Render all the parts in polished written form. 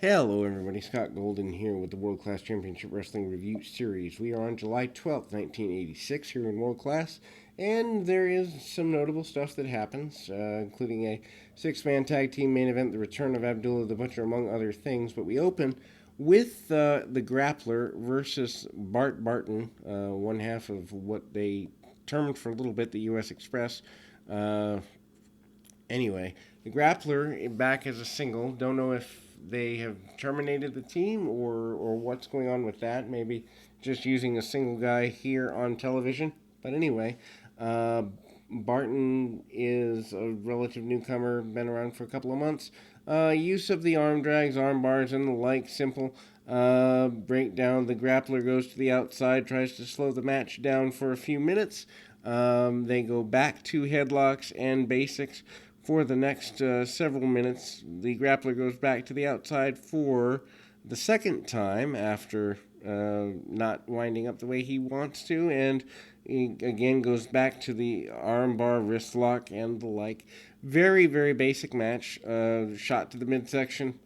Hello, everybody. Scott Golden here with the World Class Championship Wrestling Review Series. We are on July 12th, 1986, here in World Class, and there is some notable stuff that happens, including a six-man tag team main event, the return of Abdullah the Butcher, among other things. But we open with the Grappler versus Bart Barton, one half of what they termed for a little bit the U.S. Express. Anyway, the Grappler back as a single. Don't know if they have terminated the team or what's going on with that. Maybe just using a single guy here on television. But anyway, Barton is a relative newcomer, been around for a couple of months. Use of the arm drags, arm bars, and the like, simple. Breakdown. The Grappler goes to the outside, tries to slow the match down for a few minutes. They go back to headlocks and basics for the next several minutes. The Grappler goes back to the outside for the second time after not winding up the way he wants to, and he again goes back to the armbar, wrist lock, and the like. Very, very basic match. Shot to the midsection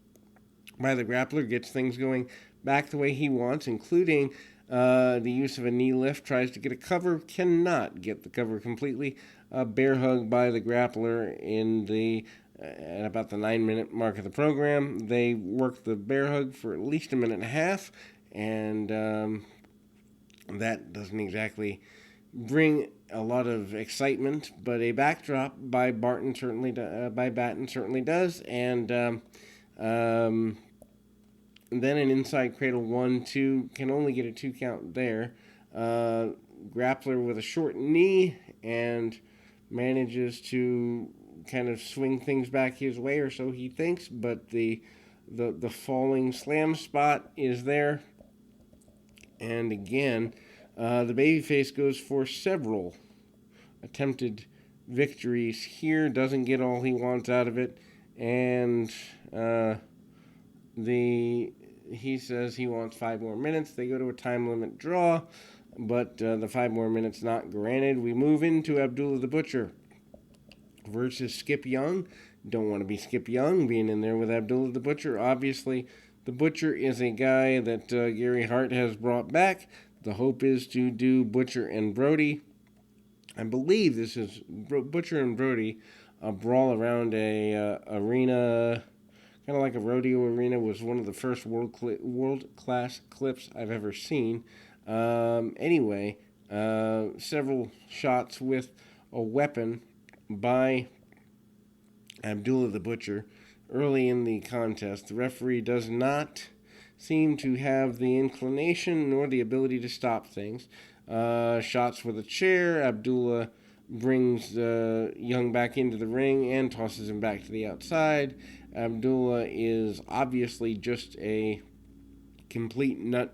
by the Grappler gets things going back the way he wants, including the use of a knee lift. Tries to get a cover, cannot get the cover completely. A bear hug by the Grappler at about the 9-minute mark of the program. They work the bear hug for at least a minute and a half, and that doesn't exactly bring a lot of excitement. But a backdrop by Batten certainly does, and then an inside cradle 1-2 can only get a 2 count there. Grappler with a short knee and manages to kind of swing things back his way, or so he thinks, but the falling slam spot is there. And again, the babyface goes for several attempted victories here, doesn't get all he wants out of it, and he says he wants 5 more minutes. They go to a time limit draw, but the 5 more minutes not granted. We move into Abdullah the Butcher versus Skip Young. Don't want to be Skip Young being in there with Abdullah the Butcher. Obviously, the Butcher is a guy that Gary Hart has brought back. The hope is to do Butcher and Brody. I believe this is Butcher and Brody, a brawl around a arena, kind of like a rodeo arena. Was one of the first world-class clips I've ever seen. Anyway, several shots with a weapon by Abdullah the Butcher early in the contest. The referee does not seem to have the inclination nor the ability to stop things. Shots with a chair. Abdullah brings Young back into the ring and tosses him back to the outside. Abdullah is obviously just a complete nut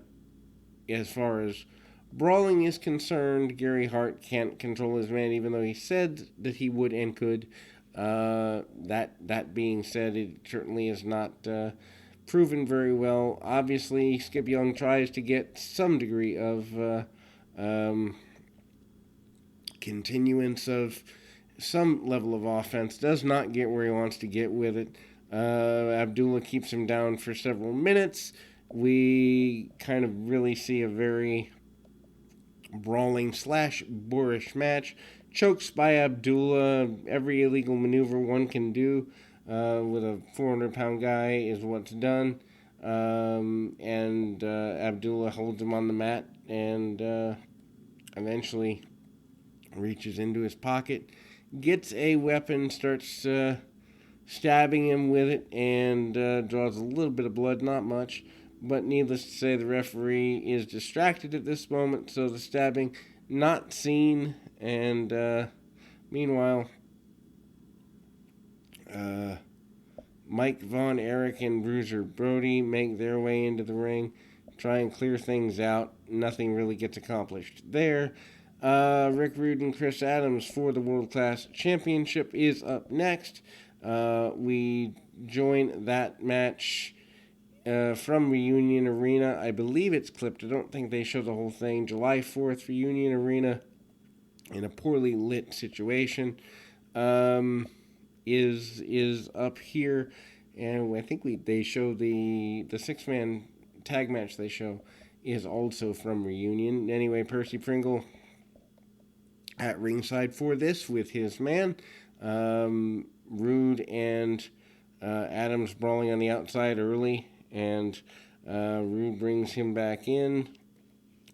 as far as brawling is concerned. Gary Hart can't control his man, even though he said that he would and could. That being said, it certainly is not proven very well. Obviously, Skip Young tries to get some degree of continuance of some level of offense. Does not get where he wants to get with it. Abdullah keeps him down for several minutes. We kind of really see a very brawling / boorish match. Chokes by Abdullah. Every illegal maneuver one can do with a 400-pound guy is what's done. And Abdullah holds him on the mat and eventually reaches into his pocket, gets a weapon, starts stabbing him with it, and draws a little bit of blood, not much. But needless to say, the referee is distracted at this moment, so the stabbing not seen. And meanwhile, Mike Von Erich and Bruiser Brody make their way into the ring, try and clear things out. Nothing really gets accomplished there. Rick Rude and Chris Adams for the World Class Championship is up next. We join that match from Reunion Arena. I believe it's clipped. I don't think they show the whole thing. July 4th, Reunion Arena, in a poorly lit situation, is up here. and I think they show the 6-man tag match they show is also from Reunion. Anyway, Percy Pringle at ringside for this with his man. Rude and Adams brawling on the outside early, and Rude brings him back in,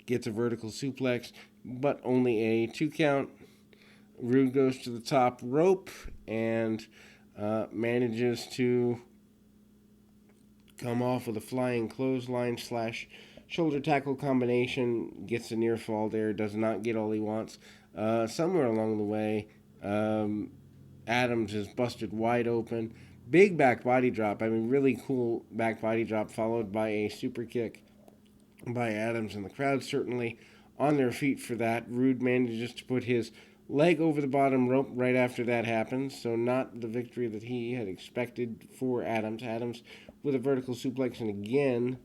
gets a vertical suplex, but only a 2 count. Rude goes to the top rope and manages to come off with a flying clothesline slash shoulder tackle combination, gets a near fall there, does not get all he wants. Somewhere along the way, Adams is busted wide open. Big back body drop. I mean, really cool back body drop, followed by a super kick by Adams, and the crowd certainly on their feet for that. Rude manages to put his leg over the bottom rope right after that happens, so not the victory that he had expected for Adams. Adams with a vertical suplex, and again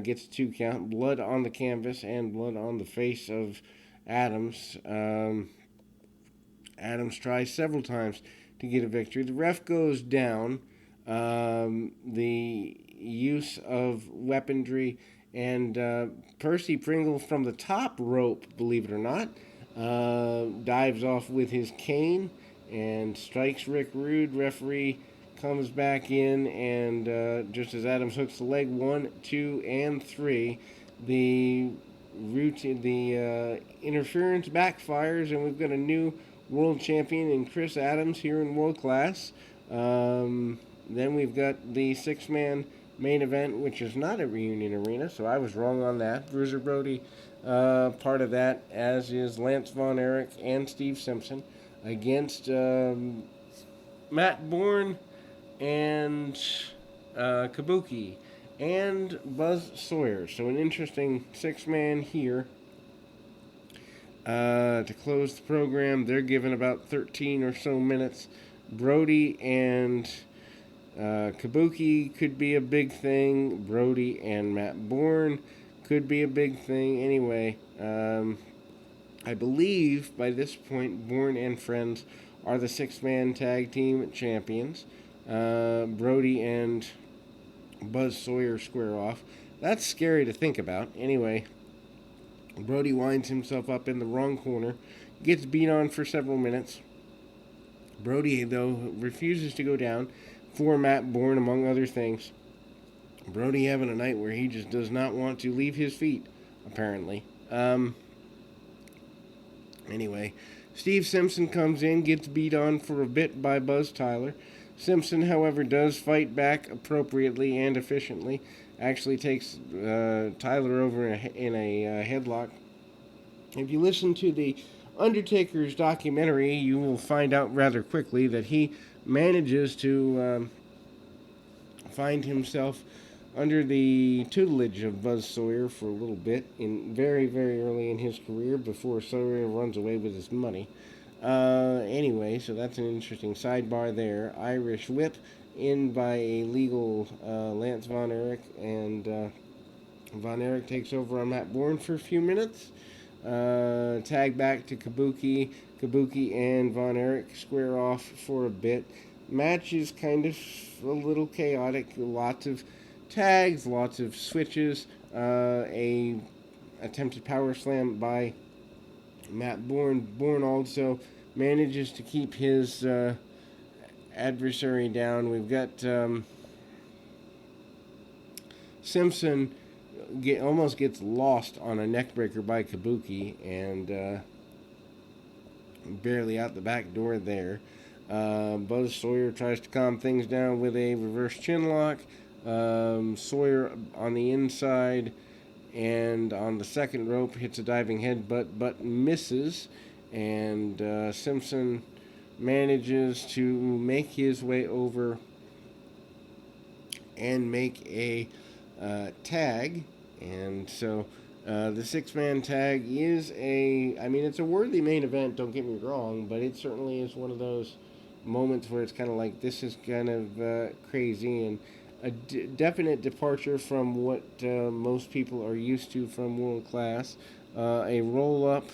gets a 2 count. Blood on the canvas and blood on the face of Adams. Adams tries several times to get a victory. The ref goes down. The use of weaponry, and Percy Pringle from the top rope, believe it or not, dives off with his cane and strikes Rick Rude. Referee comes back in, and just as Adams hooks the leg, 1, 2, and 3, the interference backfires, and we've got a new world champion in Chris Adams here in World Class. Then we've got the 6-man main event, which is not at Reunion Arena, so I was wrong on that. Bruiser Brody part of that, as is Lance Von Erich and Steve Simpson against Matt Bourne and Kabuki and Buzz Sawyer. So an interesting 6-man here. To close the program, they're given about 13 or so minutes. Brody and Kabuki could be a big thing. Brody and Matt Bourne could be a big thing. Anyway, I believe by this point, Bourne and Friends are the 6-man tag team champions. Brody and Buzz Sawyer square off. That's scary to think about. Anyway, Brody winds himself up in the wrong corner, gets beat on for several minutes. Brody, though, refuses to go down for Matt Bourne, among other things. Brody having a night where he just does not want to leave his feet, apparently. Anyway, Steve Simpson comes in, gets beat on for a bit by Buzz Tyler. Simpson, however, does fight back appropriately and efficiently. Actually takes Tyler over in a headlock. If you listen to the Undertaker's documentary, you will find out rather quickly that he manages to find himself under the tutelage of Buzz Sawyer for a little bit, in very, very early in his career, before Sawyer runs away with his money. Anyway, so that's an interesting sidebar there. Irish Whip in by a legal Lance Von Erich, and Von Erich takes over on Matt Bourne for a few minutes. Tag back to Kabuki. Kabuki and Von Erich square off for a bit. Match is kind of a little chaotic. Lots of tags, lots of switches. A attempted power slam by Matt Bourne. Bourne also manages to keep his adversary down. We've got Simpson almost gets lost on a neckbreaker by Kabuki, and barely out the back door there. Buzz Sawyer tries to calm things down with a reverse chinlock. Sawyer on the inside and on the second rope hits a diving headbutt but misses, and Simpson manages to make his way over and make a tag. And so the 6-man tag is it's a worthy main event, don't get me wrong, but it certainly is one of those moments where it's kind of like, this is kind of crazy, and a definite departure from what most people are used to from World Class. A roll-up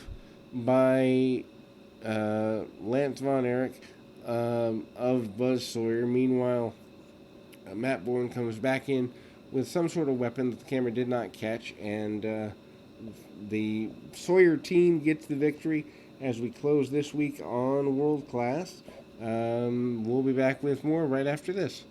by Lance Von Erich of Buzz Sawyer. Meanwhile, Matt Bourne comes back in with some sort of weapon that the camera did not catch, and the Sawyer team gets the victory as we close this week on World Class. We'll be back with more right after this.